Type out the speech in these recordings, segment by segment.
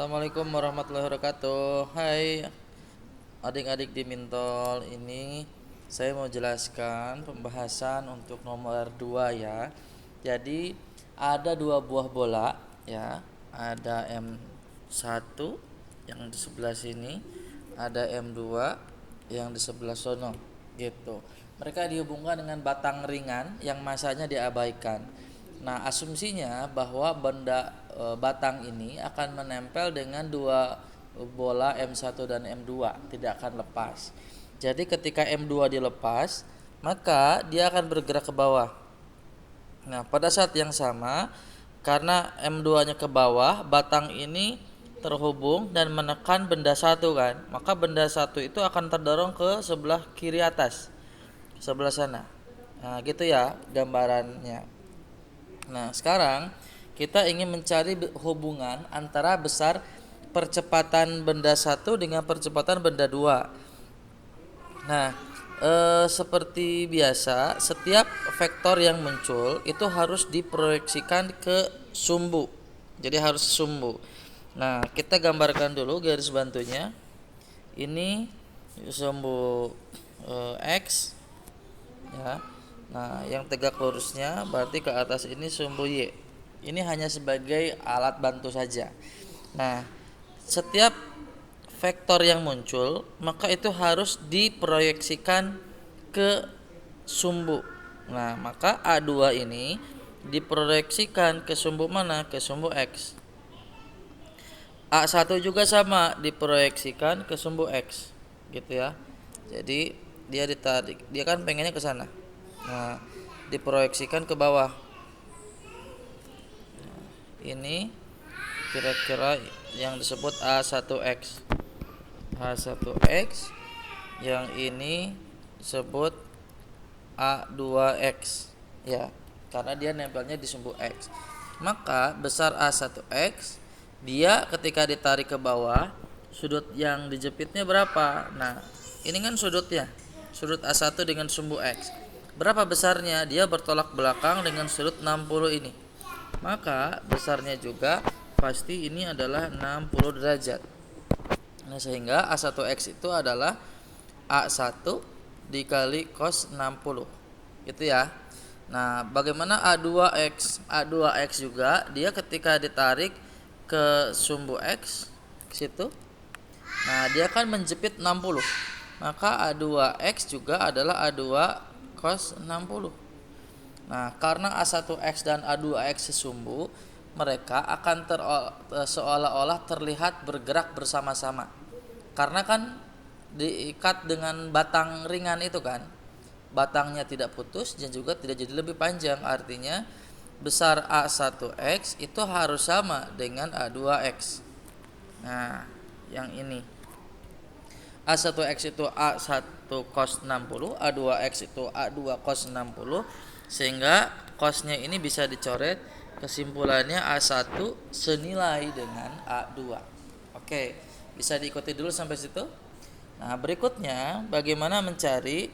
Assalamualaikum warahmatullahi wabarakatuh. Hai adik-adik di Mintol. Ini saya mau jelaskan pembahasan untuk nomor 2 ya. Jadi ada dua buah bola ya. Ada M1 yang di sebelah sini, ada M2 yang di sebelah sono gitu. Mereka dihubungkan dengan batang ringan yang masanya diabaikan. Nah, asumsinya bahwa batang ini akan menempel dengan dua bola M1 dan M2, tidak akan lepas. Jadi ketika M2 dilepas, maka dia akan bergerak ke bawah. Nah, pada saat yang sama, karena M2-nya ke bawah, batang ini terhubung dan menekan benda satu kan, maka benda satu itu akan terdorong ke sebelah kiri atas, sebelah sana. Nah, gitu ya gambarannya. Nah, sekarang kita ingin mencari hubungan antara besar percepatan benda satu dengan percepatan benda dua. Nah, seperti biasa, setiap vektor yang muncul itu harus diproyeksikan ke sumbu. Jadi harus sumbu. Nah, kita gambarkan dulu garis bantunya. Ini sumbu X ya. Nah, yang tegak lurusnya berarti ke atas ini sumbu Y. Ini hanya sebagai alat bantu saja. Nah, setiap vektor yang muncul maka itu harus diproyeksikan ke sumbu. Nah, maka A2 ini diproyeksikan ke sumbu mana? Ke sumbu X. A1 juga sama, diproyeksikan ke sumbu X. Gitu ya. Jadi dia ditarik, dia kan pengennya ke sana. Nah, diproyeksikan ke bawah. Ini kira-kira yang disebut A1X. A1X, yang ini disebut A2X ya, karena dia nempelnya di sumbu X. Maka besar A1X, dia ketika ditarik ke bawah, sudut yang dijepitnya berapa? Nah, ini kan sudutnya, sudut A1 dengan sumbu X. Berapa besarnya? Dia bertolak belakang dengan sudut 60 ini. Maka besarnya juga pasti ini adalah 60 derajat. Nah, sehingga A1X itu adalah A1 dikali cos 60. Gitu ya. Nah, bagaimana A2X? A2X juga dia ketika ditarik ke sumbu X ke situ. Nah, dia kan menjepit 60. Maka A2X juga adalah A2 cos 60. Nah, karena A1X dan A2X sesumbu, mereka akan seolah-olah terlihat bergerak bersama-sama. Karena kan diikat dengan batang ringan itu kan. Batangnya tidak putus dan juga tidak jadi lebih panjang. Artinya besar A1X itu harus sama dengan A2X. Nah, yang ini A1X itu A1 cos 60, A2X itu A2 cos 60, sehingga cosnya ini bisa dicoret, kesimpulannya A1 senilai dengan A2. Oke, bisa diikuti dulu sampai situ. Nah, berikutnya bagaimana mencari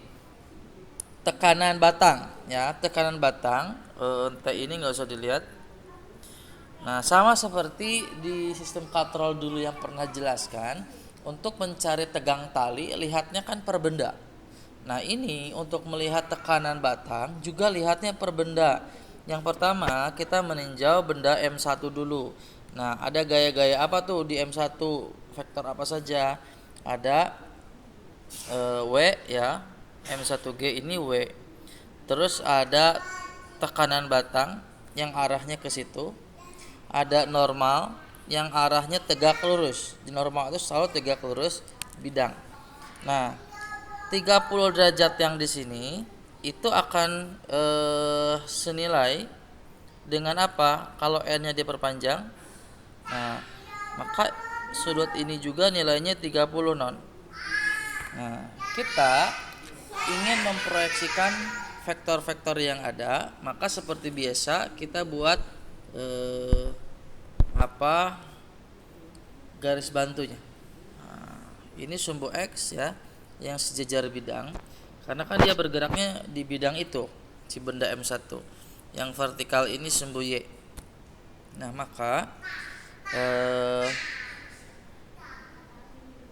tekanan batang ya, tekanan batang. Ini nggak usah dilihat. Nah, sama seperti di sistem katrol dulu yang pernah jelaskan, untuk mencari tegang tali lihatnya kan per benda. Nah, ini untuk melihat tekanan batang juga lihatnya per benda. Yang pertama kita meninjau benda M1 dulu. Nah, ada gaya-gaya apa tuh di M1? Vektor apa saja? Ada W ya. M1G ini W. Terus ada tekanan batang yang arahnya ke situ. Ada normal yang arahnya tegak lurus. Di normal itu selalu tegak lurus bidang. Nah, 30 derajat yang di sini itu akan senilai dengan apa? Kalau n-nya diperpanjang. Nah, maka sudut ini juga nilainya 30 non. Nah, kita ingin memproyeksikan vektor-vektor yang ada, maka seperti biasa kita buat garis bantunya. Nah, ini sumbu X ya, yang sejajar bidang, karena kan dia bergeraknya di bidang itu, si benda M1. Yang vertikal ini sumbu Y. Nah, maka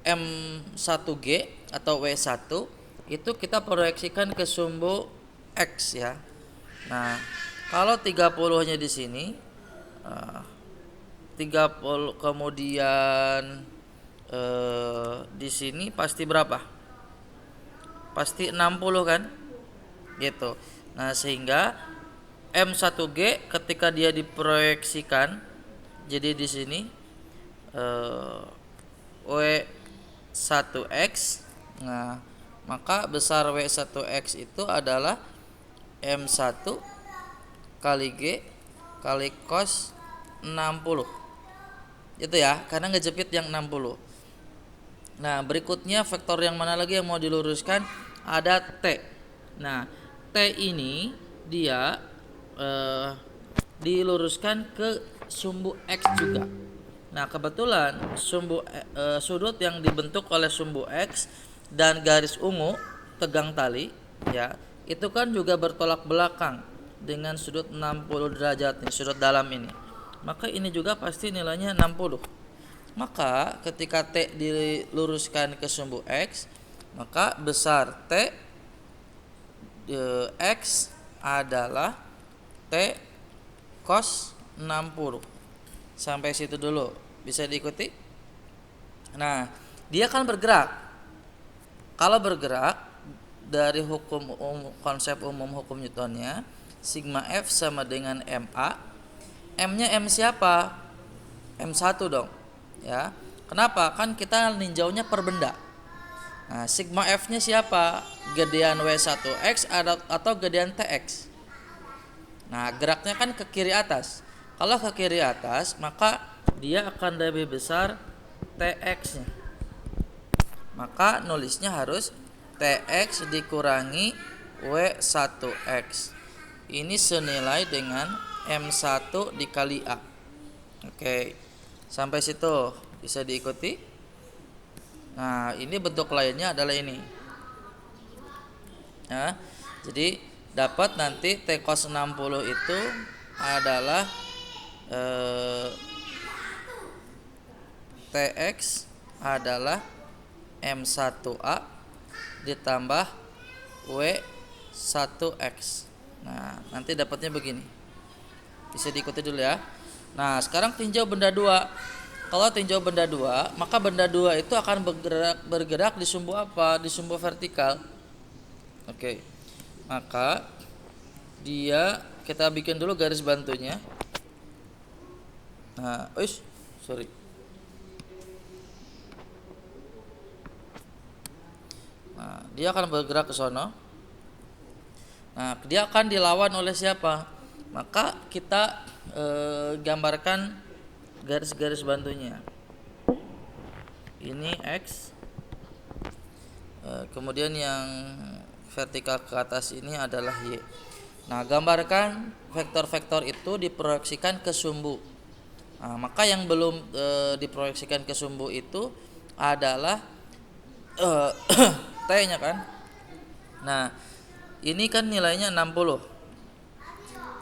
M1G atau W1 itu kita proyeksikan ke sumbu X ya. Nah, kalau 30-nya di sini 30, kemudian di sini pasti berapa? Pasti 60 kan? Gitu. Nah, sehingga M1G ketika dia diproyeksikan jadi di sini W1X. Nah, maka besar W1X itu adalah M1 kali G kali cos 60. Itu ya, karena ngejepit yang 60. Nah, berikutnya vektor yang mana lagi yang mau diluruskan? Ada T. Nah, T ini dia diluruskan ke sumbu X juga. Nah, kebetulan sudut yang dibentuk oleh sumbu X dan garis ungu tegang tali ya, itu kan juga bertolak belakang dengan sudut 60 derajat nih, sudut dalam ini. Maka ini juga pasti nilainya 60. Maka ketika T diluruskan ke sumbu X, maka besar T X adalah T cos 60. Sampai situ dulu. Bisa diikuti? Nah, dia kan bergerak. Kalau bergerak dari konsep umum hukum Newtonnya, sigma F sama dengan MA. M-nya M siapa? M1 dong. Ya. Kenapa? Kan kita ninjaunya per benda. Nah, sigma F-nya siapa? Gedean W1X atau gedean TX. Nah, geraknya kan ke kiri atas. Kalau ke kiri atas, maka dia akan lebih besar TX-nya. Maka nulisnya harus TX dikurangi W1X. Ini senilai dengan M1 dikali A. Oke. Sampai situ bisa diikuti? Nah, ini bentuk lainnya adalah ini. Nah, jadi dapat nanti T cos 60 itu adalah TX adalah M1A ditambah W1X. Nah, nanti dapatnya begini. Bisa diikuti dulu ya. Nah, sekarang tinjau benda 2. Kalau tinjau benda 2, maka benda 2 itu akan bergerak di sumbu apa? Di sumbu vertikal. Oke. Maka kita bikin dulu garis bantunya. Nah, sorry. Nah, dia akan bergerak ke sono. Nah, dia akan dilawan oleh siapa? Maka kita gambarkan garis-garis bantunya. Ini X. Kemudian yang vertikal ke atas ini adalah Y. Nah, gambarkan vektor-vektor itu diproyeksikan ke sumbu. Nah, maka yang belum diproyeksikan ke sumbu itu adalah T-nya kan. Nah, ini kan nilainya 60.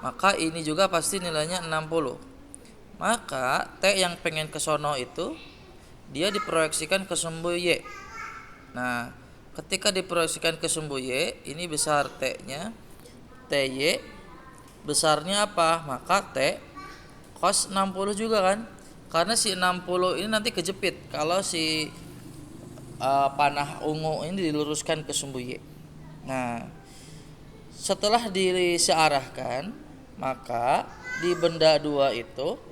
Maka ini juga pasti nilainya 60. Maka T yang pengen ke sono itu dia diproyeksikan ke sumbu Y. Nah, ketika diproyeksikan ke sumbu Y, ini besar T-nya. TY besarnya apa? Maka T cos 60 juga kan. Karena si 60 ini nanti kejepit kalau si panah ungu ini diluruskan ke sumbu Y. Nah, setelah disearahkan, maka di benda 2 itu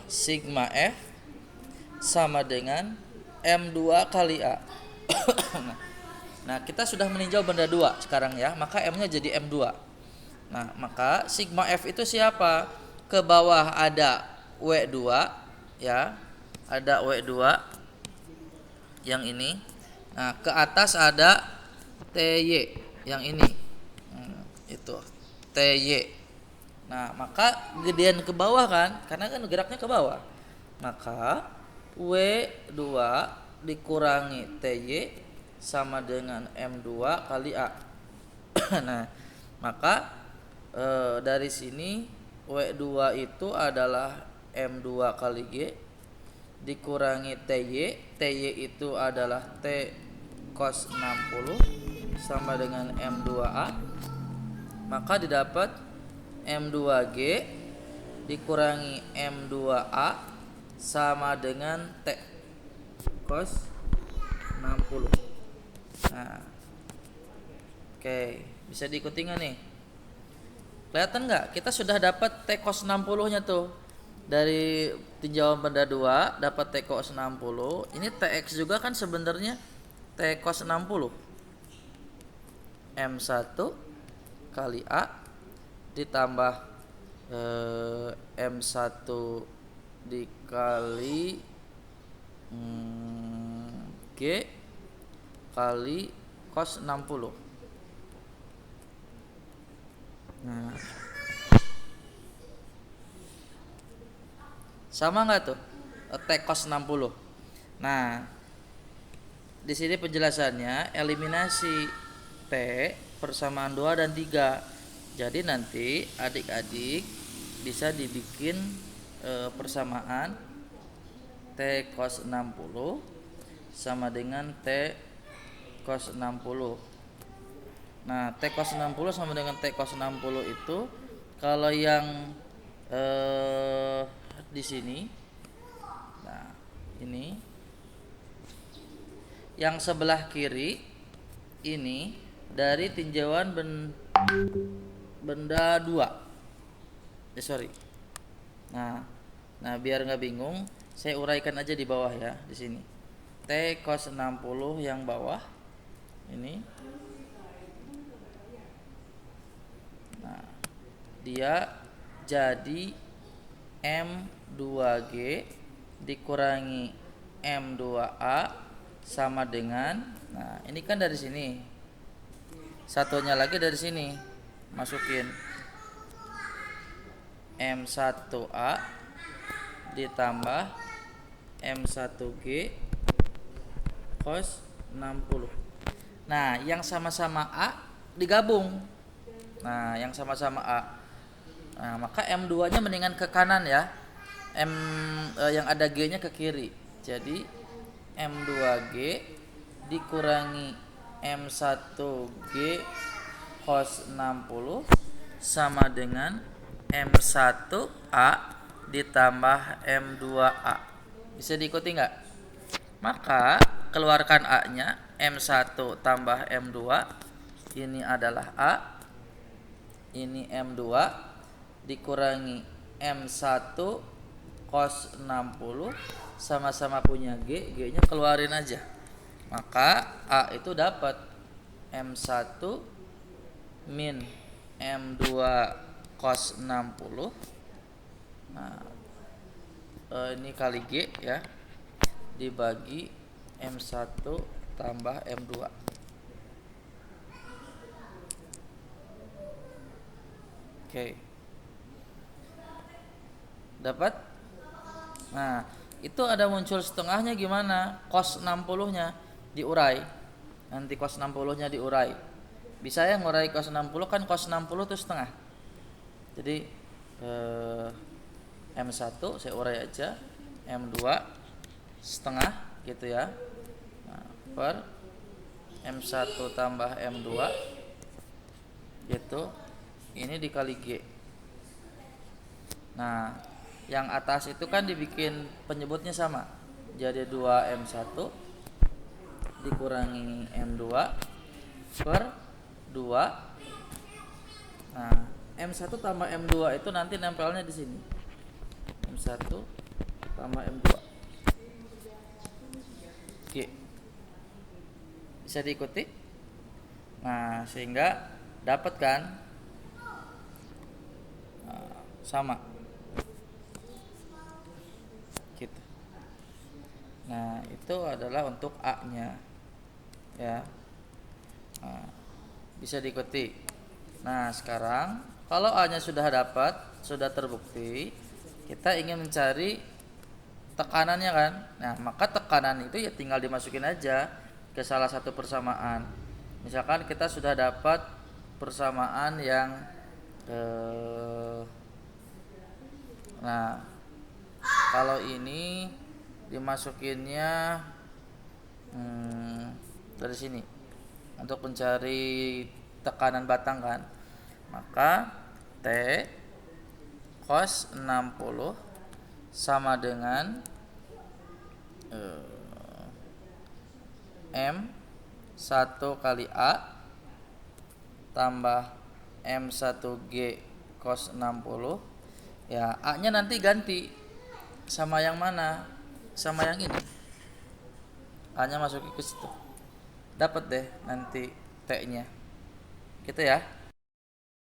sigma F sama dengan M2 kali A. Nah, kita sudah meninjau benda 2 sekarang ya, maka M-nya jadi M2. Nah, maka sigma F itu siapa? Ke bawah ada W2 ya. Ada W2 yang ini. Nah, ke atas ada TY yang ini. Itu TY. Nah, maka gedean ke bawah kan, karena kan geraknya ke bawah. Maka W2 dikurangi TY sama dengan M2 kali A. Nah, maka dari sini W2 itu adalah M2 kali G dikurangi TY. TY itu adalah T cos 60 sama dengan M2A. Maka didapat M2G dikurangi M2A sama dengan T cos 60. Nah, oke, bisa diikuti nggak nih? Kelihatan nggak? Kita sudah dapat T cos 60-nya tuh. Dari tinjauan benda 2 dapat T cos 60. Ini TX juga kan sebenarnya T cos 60. M1 kali A ditambah M1 dikali G kali cos 60. Nah, sama nggak tuh T cos 60? Nah, di sini penjelasannya eliminasi T persamaan 2 dan 3. Jadi nanti adik-adik bisa dibikin persamaan T cos 60 sama dengan T cos 60. Nah, T cos 60 sama dengan T cos 60 itu kalau yang di sini, nah ini yang sebelah kiri ini dari tinjauan benda 2. Sorry. Nah, biar nggak bingung, saya uraikan aja di bawah ya, di sini. T cos 60 yang bawah ini. Nah, dia jadi M2G dikurangi M2A sama dengan, nah ini kan dari sini, satunya lagi dari sini, masukin M1A ditambah M1G cos 60. Nah, yang sama-sama A digabung. Nah, yang sama-sama A. Nah, maka M2-nya mendingan ke kanan ya. Yang ada G-nya ke kiri. Jadi M2G dikurangi M1G cos 60 sama dengan M1A ditambah M2A. Bisa diikuti nggak? Maka keluarkan A-nya, M1 tambah M2. Ini adalah A. Ini M2 dikurangi M1 cos 60 sama-sama punya G, G-nya keluarin aja. Maka A itu dapat M1 min M2 cos 60. Nah, ini kali G ya, dibagi M1 tambah M2. Oke. Dapat? Nah, itu ada muncul setengahnya gimana? Cos 60-nya diurai. Nanti cos 60-nya diurai. Bisa ya ngurai cos 60, kan cos 60 itu setengah. Jadi M1 saya urai aja, M2 setengah gitu ya. Nah, per M1 tambah M2 gitu. Ini dikali G. Nah, yang atas itu kan dibikin penyebutnya sama. Jadi 2M1 dikurangi M2 per 2. Nah, M1 tambah M2 itu nanti nempelnya di sini. M1 tambah M2. G. Bisa diikuti? Nah, sehingga dapat kan? Sama gitu. Nah, itu adalah untuk A-nya ya. Nah, bisa diikuti. Nah, sekarang kalau A-nya sudah dapat, sudah terbukti, kita ingin mencari tekanannya kan. Nah, maka tekanan itu ya tinggal dimasukin aja ke salah satu persamaan. Misalkan kita sudah dapat persamaan yang nah, kalau ini dimasukinnya dari sini untuk mencari tekanan batang kan. Maka T cos 60 sama dengan M 1 kali A tambah M1G cos 60. Ya, A-nya nanti ganti sama yang mana? Sama yang ini. A-nya masukin ke situ. Dapat deh nanti T-nya. Gitu ya.